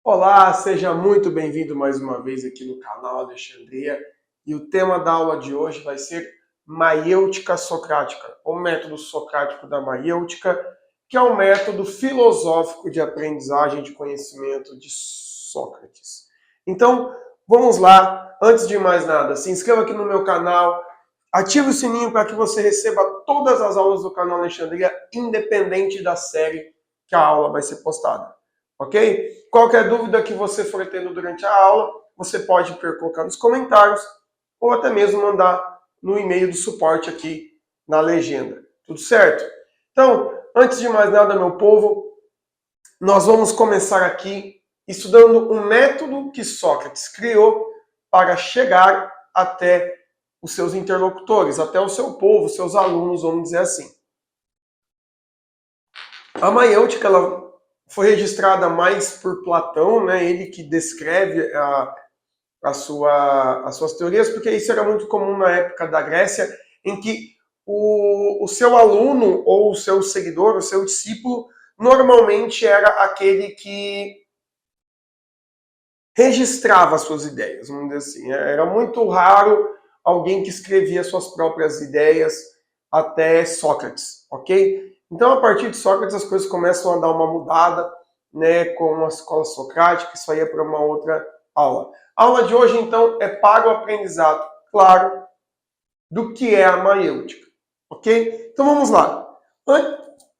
Olá, seja muito bem-vindo mais uma vez aqui no canal Alexandria. E o tema da aula de hoje vai ser maiêutica socrática, o método socrático da maiêutica, que é um método filosófico de aprendizagem de conhecimento de Sócrates. Então, vamos lá. Antes de mais nada, se inscreva aqui no meu canal, ative o sininho para que você receba todas as aulas do canal Alexandria, independente da série que a aula vai ser postada. Ok? Qualquer dúvida que você for tendo durante a aula, você pode colocar nos comentários ou até mesmo mandar no e-mail do suporte aqui na legenda. Tudo certo? Então, antes de mais nada, meu povo, nós vamos começar aqui estudando um método que Sócrates criou para chegar até os seus interlocutores, até o seu povo, seus alunos, vamos dizer assim. A maiêutica, ela foi registrada mais por Platão, né? Ele que descreve as suas teorias, porque isso era muito comum na época da Grécia, em que o seu aluno ou o seu seguidor, o seu discípulo, normalmente era aquele que registrava suas ideias, vamos dizer assim. Era muito raro alguém que escrevia suas próprias ideias até Sócrates, ok? Então, a partir de Sócrates, as coisas começam a dar uma mudada, né, com a escola socrática. Isso aí é para uma outra aula. A aula de hoje, então, é para o aprendizado, claro, do que é a maiêutica, ok? Então, vamos lá.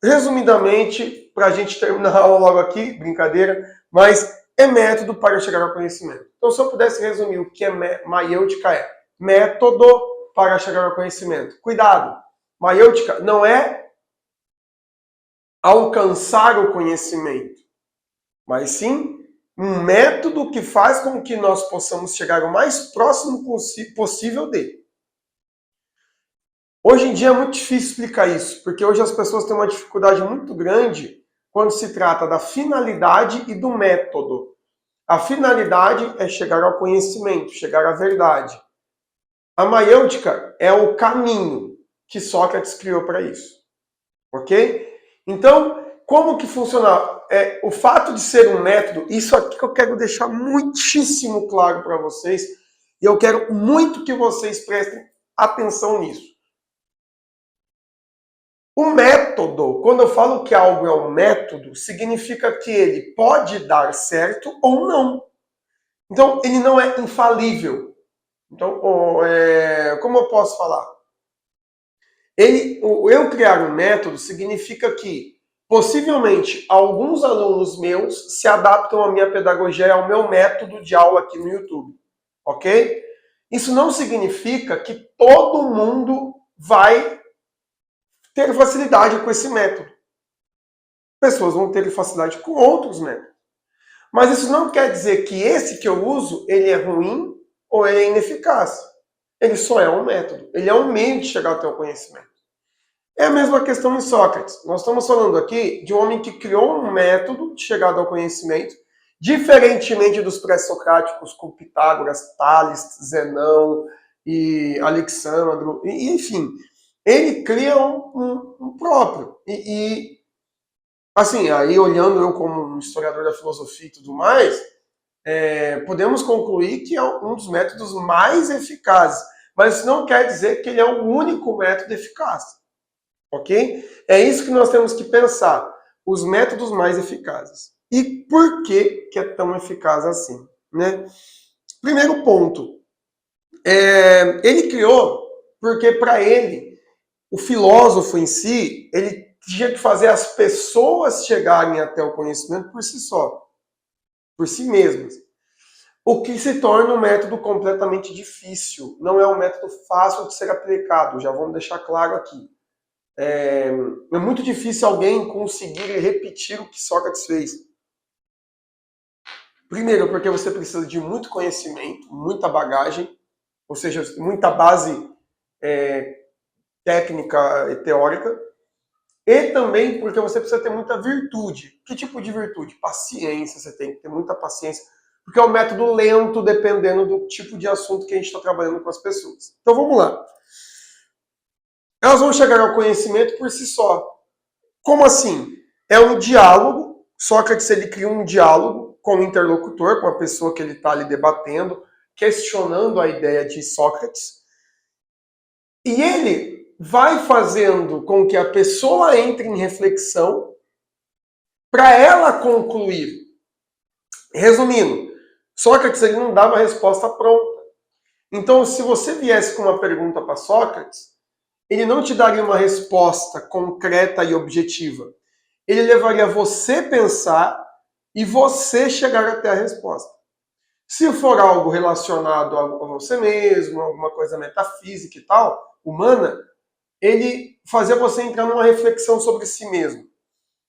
Resumidamente, para a gente terminar a aula logo aqui, brincadeira, mas é método para chegar ao conhecimento. Então, se eu pudesse resumir o que é maiêutica, é método para chegar ao conhecimento. Cuidado! Maiêutica não é alcançar o conhecimento, mas sim um método que faz com que nós possamos chegar o mais próximo possível dele. Hoje em dia é muito difícil explicar isso, porque hoje as pessoas têm uma dificuldade muito grande quando se trata da finalidade e do método. A finalidade é chegar ao conhecimento, chegar à verdade. A maiêutica é o caminho que Sócrates criou para isso. Ok? Então, como que funciona? O fato de ser um método, isso aqui que eu quero deixar muitíssimo claro para vocês, e eu quero muito que vocês prestem atenção nisso. O método, quando eu falo que algo é um método, significa que ele pode dar certo ou não. Então, ele não é infalível. Então, como eu posso falar? Eu criar um método significa que, possivelmente, alguns alunos meus se adaptam à minha pedagogia e ao meu método de aula aqui no YouTube. Ok? Isso não significa que todo mundo vai ter facilidade com esse método. Pessoas vão ter facilidade com outros métodos. Mas isso não quer dizer que esse que eu uso, ele é ruim ou ele é ineficaz. Ele só é um método. Ele é um meio de chegar até o conhecimento. É a mesma questão em Sócrates. Nós estamos falando aqui de um homem que criou um método de chegada ao conhecimento, diferentemente dos pré-socráticos com Pitágoras, Tales, Zenão e Alexandro, e enfim. Ele cria um próprio. Assim, aí olhando eu como um historiador da filosofia e tudo mais, podemos concluir que é um dos métodos mais eficazes. Mas isso não quer dizer que ele é o único método eficaz. Ok? É isso que nós temos que pensar. Os métodos mais eficazes. E por que é tão eficaz assim? Né? Primeiro ponto. Ele criou porque, para ele, o filósofo em si, ele tinha que fazer as pessoas chegarem até o conhecimento por si só. Por si mesmas. O que se torna um método completamente difícil. Não é um método fácil de ser aplicado. Já vamos deixar claro aqui. É muito difícil alguém conseguir repetir o que Sócrates fez. Primeiro, porque você precisa de muito conhecimento, muita bagagem, ou seja, muita base técnica e teórica, e também porque você precisa ter muita virtude. Que tipo de virtude? Paciência, você tem que ter muita paciência, porque é um método lento, dependendo do tipo de assunto que a gente está trabalhando com as pessoas. Então vamos lá. Elas vão chegar ao conhecimento por si só. Como assim? É um diálogo Sócrates ele cria um diálogo com o interlocutor, com a pessoa que ele está ali debatendo, questionando a ideia de Sócrates. E ele vai fazendo com que a pessoa entre em reflexão para ela concluir. Resumindo, Sócrates ele não dava a resposta pronta. Então, se você viesse com uma pergunta para Sócrates, ele não te daria uma resposta concreta e objetiva. Ele levaria você a pensar e você chegar até a resposta. Se for algo relacionado a você mesmo, alguma coisa metafísica e tal, humana, ele fazia você entrar numa reflexão sobre si mesmo.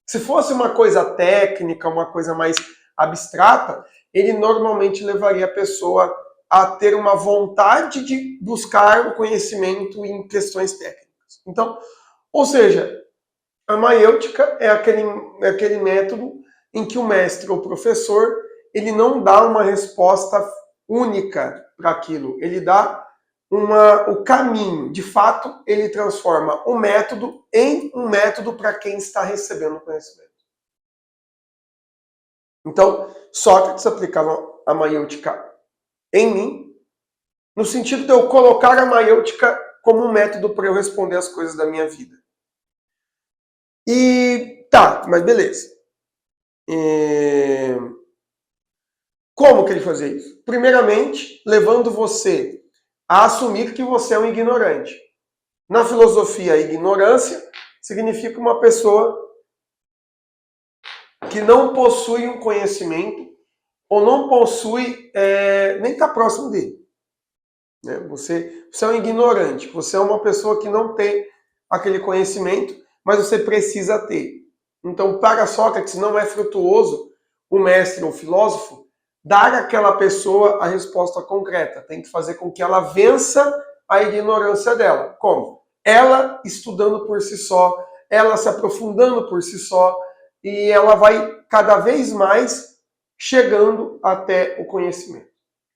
Se fosse uma coisa técnica, uma coisa mais abstrata, ele normalmente levaria a pessoa a ter uma vontade de buscar o conhecimento em questões técnicas. Então, ou seja, a maiêutica é aquele método em que o mestre ou professor ele não dá uma resposta única para aquilo, ele dá o caminho. De fato, ele transforma o método em um método para quem está recebendo o conhecimento. Então, Sócrates aplicava a maiêutica em mim, no sentido de eu colocar a maiêutica como um método para eu responder as coisas da minha vida. E tá, mas beleza. Como que ele fazia isso? Primeiramente, levando você a assumir que você é um ignorante. Na filosofia, a ignorância significa uma pessoa que não possui um conhecimento ou não possui, nem está próximo dele. Né? Você é um ignorante, você é uma pessoa que não tem aquele conhecimento, mas você precisa ter. Então, para Sócrates, não é frutuoso o mestre ou filósofo dar àquela pessoa a resposta concreta. Tem que fazer com que ela vença a ignorância dela. Como? Ela estudando por si só, ela se aprofundando por si só, e ela vai cada vez mais chegando até o conhecimento.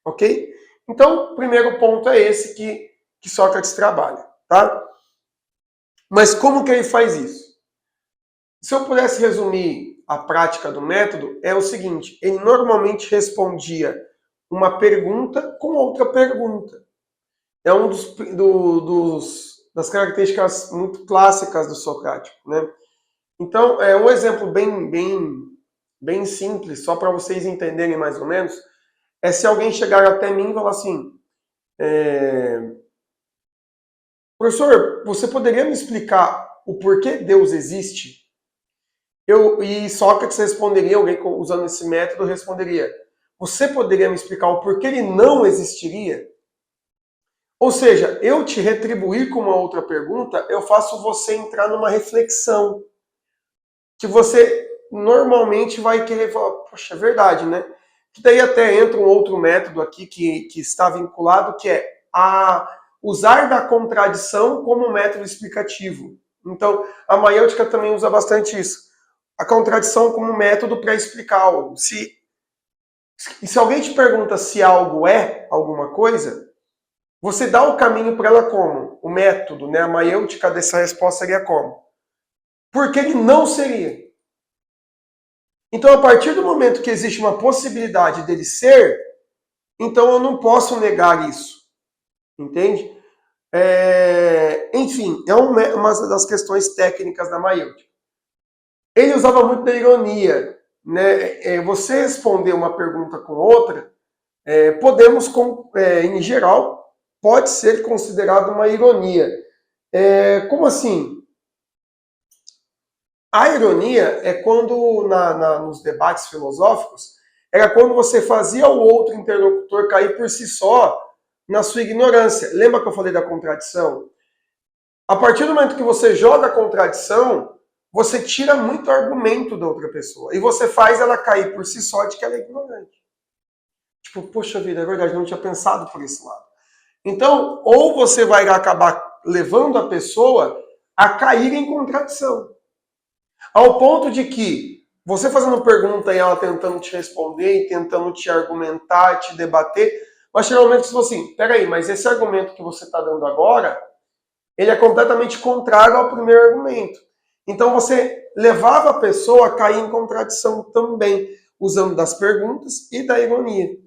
Ok? Então, o primeiro ponto é esse que Sócrates trabalha. Tá? Mas como que ele faz isso? Se eu pudesse resumir a prática do método, é o seguinte: ele normalmente respondia uma pergunta com outra pergunta. É um das características muito clássicas do socrático, né? Então, um exemplo bem simples, só para vocês entenderem mais ou menos, é se alguém chegar até mim e falar assim: professor, você poderia me explicar o porquê Deus existe? E Sócrates responderia, alguém usando esse método responderia: você poderia me explicar o porquê ele não existiria? Ou seja, eu te retribuir com uma outra pergunta, eu faço você entrar numa reflexão que você normalmente vai querer falar, poxa, é verdade, né? Que daí até entra um outro método aqui que está vinculado, que é usar da contradição como método explicativo. Então, a maiêutica também usa bastante isso. A contradição como método para explicar algo. Se alguém te pergunta se algo é alguma coisa, você dá o caminho para ela como? O método, né? A maiêutica dessa resposta seria como? Porque ele não seria. Então, a partir do momento que existe uma possibilidade dele ser, então eu não posso negar isso. Entende? Enfim, é uma das questões técnicas da maiêutica. Ele usava muito da ironia. Né? Você responder uma pergunta com outra, podemos, em geral, pode ser considerado uma ironia. Como assim? A ironia é quando, nos debates filosóficos, era quando você fazia o outro interlocutor cair por si só na sua ignorância. Lembra que eu falei da contradição? A partir do momento que você joga a contradição, você tira muito argumento da outra pessoa. E você faz ela cair por si só de que ela é ignorante. Tipo, poxa vida, é verdade, não tinha pensado por esse lado. Então, ou você vai acabar levando a pessoa a cair em contradição. Ao ponto de que você fazendo pergunta e ela tentando te responder, e tentando te argumentar, te debater, mas geralmente você fala assim, peraí, mas esse argumento que você está dando agora, ele é completamente contrário ao primeiro argumento. Então você levava a pessoa a cair em contradição também, usando das perguntas e da ironia.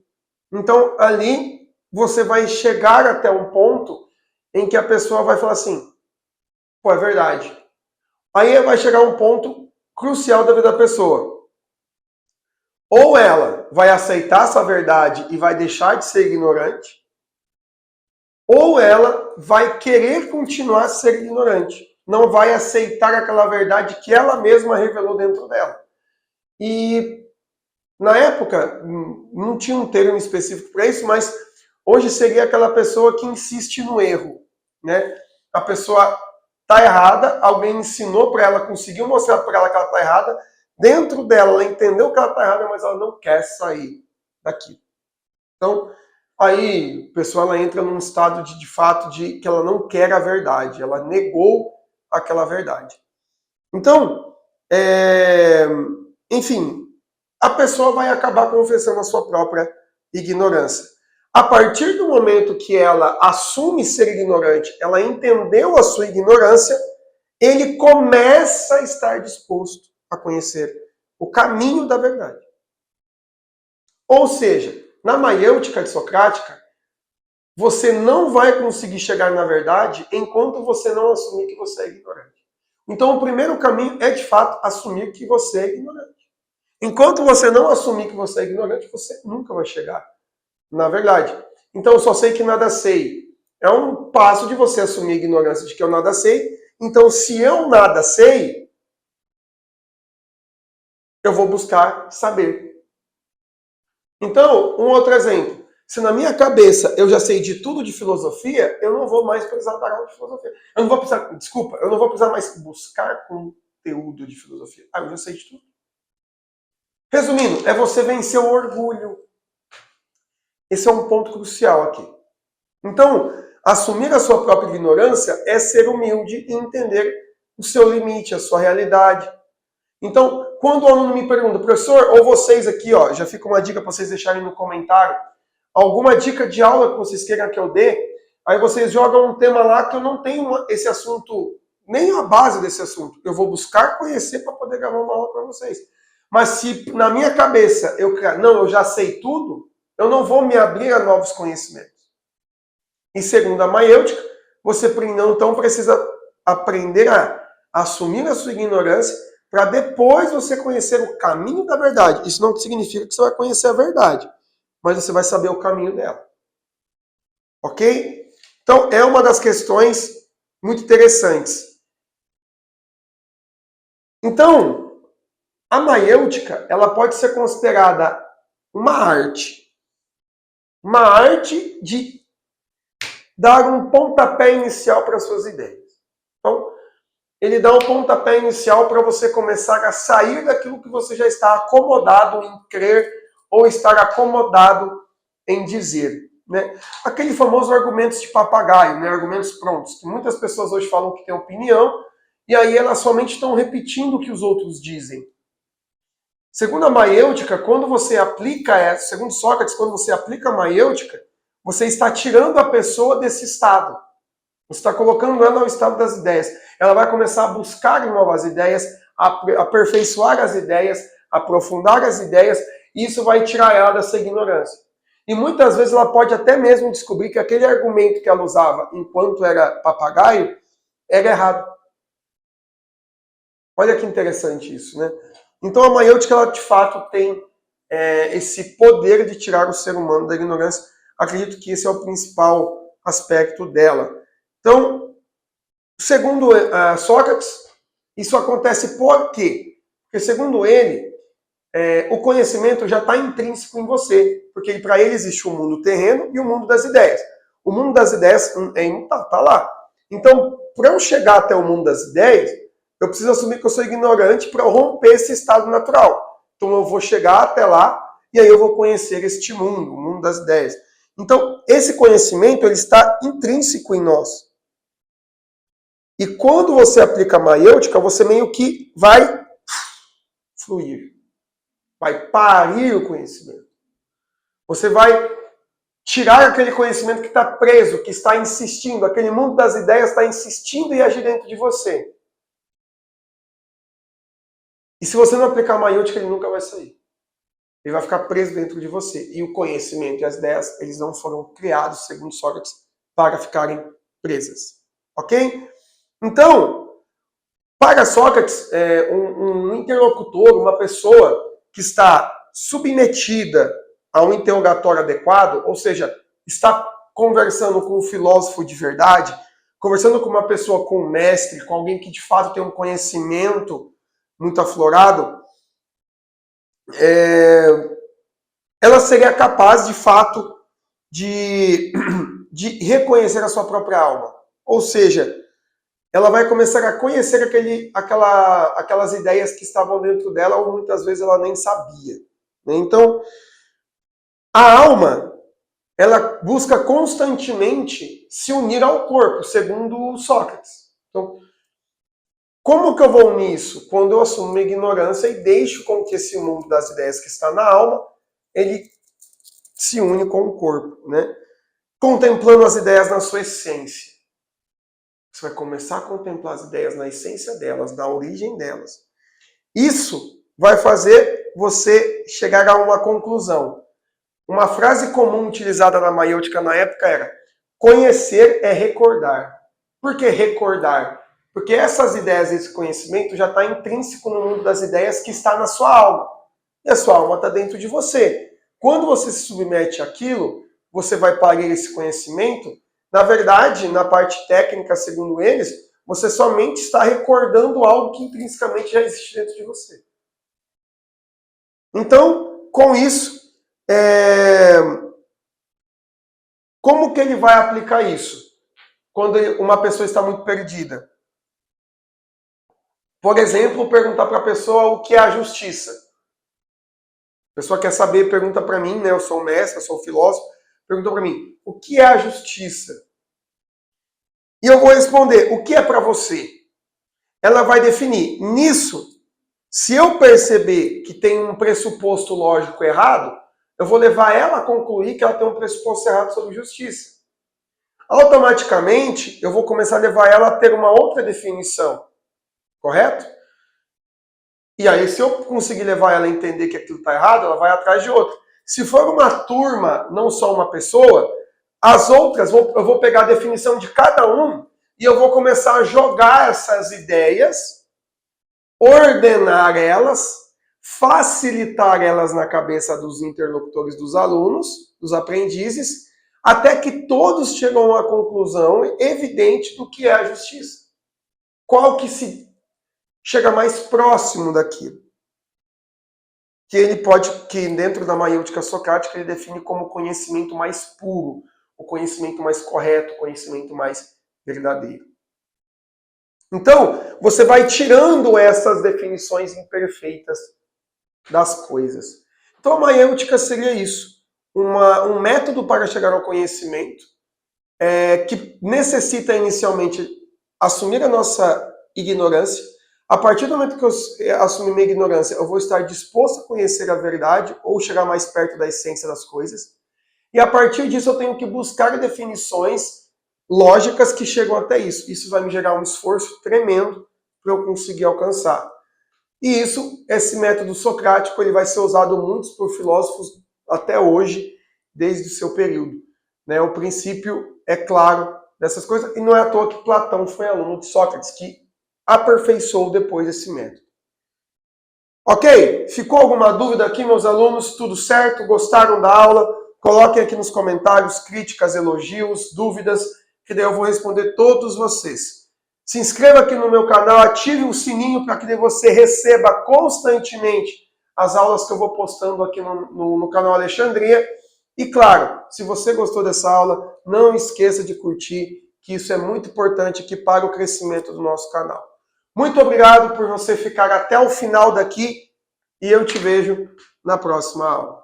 Então ali você vai chegar até um ponto em que a pessoa vai falar assim, pô, é verdade. Aí vai chegar um ponto crucial da vida da pessoa. Ou ela vai aceitar essa verdade e vai deixar de ser ignorante, ou ela vai querer continuar a ser ignorante. Não vai aceitar aquela verdade que ela mesma revelou dentro dela. E na época, não tinha um termo específico para isso, mas hoje seria aquela pessoa que insiste no erro, né? A pessoa está errada, alguém ensinou para ela, conseguiu mostrar para ela que ela está errada, dentro dela ela entendeu que ela está errada, mas ela não quer sair daqui. Então, aí a pessoa ela entra num estado de fato de que ela não quer a verdade, ela negou aquela verdade. Então, enfim, a pessoa vai acabar confessando a sua própria ignorância. A partir do momento que ela assume ser ignorante, ela entendeu a sua ignorância, ele começa a estar disposto a conhecer o caminho da verdade. Ou seja, na maiêutica socrática, você não vai conseguir chegar na verdade enquanto você não assumir que você é ignorante. Então, o primeiro caminho é, de fato, assumir que você é ignorante. Enquanto você não assumir que você é ignorante, você nunca vai chegar na verdade. Então, eu só sei que nada sei. É um passo de você assumir a ignorância de que eu nada sei. Então, se eu nada sei, eu vou buscar saber. Então, um outro exemplo. Se na minha cabeça eu já sei de tudo de filosofia, eu não vou mais precisar dar aula de filosofia. Eu não vou precisar, desculpa, eu não vou precisar mais buscar conteúdo de filosofia. Ah, eu já sei de tudo. Resumindo, é você vencer o orgulho. Esse é um ponto crucial aqui. Então, assumir a sua própria ignorância é ser humilde e entender o seu limite, a sua realidade. Então, quando o aluno me pergunta, professor, ou vocês aqui, ó, já fica uma dica para vocês deixarem no comentário, alguma dica de aula que vocês queiram que eu dê, aí vocês jogam um tema lá que eu não tenho esse assunto, nem a base desse assunto. Eu vou buscar conhecer para poder gravar uma aula para vocês. Mas se na minha cabeça eu já sei tudo, eu não vou me abrir a novos conhecimentos. E segundo a maiêutica, você então precisa aprender a assumir a sua ignorância para depois você conhecer o caminho da verdade. Isso não significa que você vai conhecer a verdade, mas você vai saber o caminho dela. Ok? Então, é uma das questões muito interessantes. Então, a maiêutica, ela pode ser considerada uma arte. Uma arte de dar um pontapé inicial para as suas ideias. Então, ele dá um pontapé inicial para você começar a sair daquilo que você já está acomodado em crer ou estar acomodado em dizer. Né? Aquele famoso argumentos de papagaio, né? Argumentos prontos, que muitas pessoas hoje falam que têm opinião e aí elas somente estão repetindo o que os outros dizem. Segundo a maiêutica, quando você aplica, segundo Sócrates, quando você aplica a maiêutica, você está tirando a pessoa desse estado. Você está colocando ela no estado das ideias. Ela vai começar a buscar novas ideias, aperfeiçoar as ideias, aprofundar as ideias, e isso vai tirar ela dessa ignorância. E muitas vezes ela pode até mesmo descobrir que aquele argumento que ela usava enquanto era papagaio era errado. Olha que interessante isso, né? Então a maiêutica, ela de fato tem esse poder de tirar o ser humano da ignorância. Acredito que esse é o principal aspecto dela. Então, segundo Sócrates, isso acontece por quê? Porque, segundo ele, o conhecimento já está intrínseco em você. Porque para ele existe o mundo terreno e o mundo das ideias. O mundo das ideias está lá. Então, para eu chegar até o mundo das ideias, eu preciso assumir que eu sou ignorante para romper esse estado natural. Então, eu vou chegar até lá e aí eu vou conhecer este mundo, o mundo das ideias. Então, esse conhecimento ele está intrínseco em nós. E quando você aplica a maiêutica, você meio que vai fluir. Vai parir o conhecimento. Você vai tirar aquele conhecimento que está preso, que está insistindo. Aquele mundo das ideias está insistindo em agir dentro de você. E se você não aplicar a maiêutica, ele nunca vai sair. Ele vai ficar preso dentro de você. E o conhecimento e as ideias, eles não foram criados, segundo Sócrates, para ficarem presas. Ok? Então, para Sócrates, um interlocutor, uma pessoa que está submetida a um interrogatório adequado, ou seja, está conversando com um filósofo de verdade, conversando com uma pessoa, com um mestre, com alguém que de fato tem um conhecimento muito aflorado, ela seria capaz, de fato, de reconhecer a sua própria alma. Ou seja, ela vai começar a conhecer aquelas ideias que estavam dentro dela, ou muitas vezes ela nem sabia. Então, a alma, ela busca constantemente se unir ao corpo, segundo Sócrates. Então, como que eu vou unir isso? Quando eu assumo uma ignorância e deixo com que esse mundo das ideias que está na alma, ele se une com o corpo, né? Contemplando as ideias na sua essência. Você vai começar a contemplar as ideias na essência delas, na origem delas. Isso vai fazer você chegar a uma conclusão. Uma frase comum utilizada na maiêutica na época era: conhecer é recordar. Por que recordar? Porque essas ideias, esse conhecimento já está intrínseco no mundo das ideias que está na sua alma. E a sua alma está dentro de você. Quando você se submete àquilo, você vai parir esse conhecimento. Na verdade, na parte técnica, segundo eles, você somente está recordando algo que intrinsecamente já existe dentro de você. Então, com isso, como que ele vai aplicar isso? Quando uma pessoa está muito perdida. Por exemplo, perguntar para a pessoa o que é a justiça. A pessoa quer saber, pergunta para mim, né? Eu sou um mestre, eu sou um filósofo, pergunta para mim, o que é a justiça? E eu vou responder, o que é para você? Ela vai definir. Nisso, se eu perceber que tem um pressuposto lógico errado, eu vou levar ela a concluir que ela tem um pressuposto errado sobre justiça. Automaticamente, eu vou começar a levar ela a ter uma outra definição. Correto? E aí, se eu conseguir levar ela a entender que aquilo está errado, ela vai atrás de outra. Se for uma turma, não só uma pessoa, as outras, eu vou pegar a definição de cada um e eu vou começar a jogar essas ideias, ordenar elas, facilitar elas na cabeça dos interlocutores, dos alunos, dos aprendizes, até que todos chegam a uma conclusão evidente do que é a justiça. Qual que se chega mais próximo daquilo. Que dentro da maiêutica socrática, ele define como o conhecimento mais puro, o conhecimento mais correto, o conhecimento mais verdadeiro. Então, você vai tirando essas definições imperfeitas das coisas. Então, a maiêutica seria isso. Um método para chegar ao conhecimento que necessita inicialmente assumir a nossa ignorância. A partir do momento que eu assumir minha ignorância, eu vou estar disposto a conhecer a verdade ou chegar mais perto da essência das coisas. E a partir disso eu tenho que buscar definições lógicas que chegam até isso. Isso vai me gerar um esforço tremendo para eu conseguir alcançar. E esse método socrático, ele vai ser usado muito por filósofos até hoje, desde o seu período. O princípio é claro dessas coisas, e não é à toa que Platão foi aluno de Sócrates, que aperfeiçoou depois esse método. Ok? Ficou alguma dúvida aqui, meus alunos? Tudo certo? Gostaram da aula? Coloquem aqui nos comentários críticas, elogios, dúvidas, que daí eu vou responder todos vocês. Se inscreva aqui no meu canal, ative o sininho para que você receba constantemente as aulas que eu vou postando aqui no canal Alexandria. E claro, se você gostou dessa aula, não esqueça de curtir, que isso é muito importante aqui para o crescimento do nosso canal. Muito obrigado por você ficar até o final daqui e eu te vejo na próxima aula.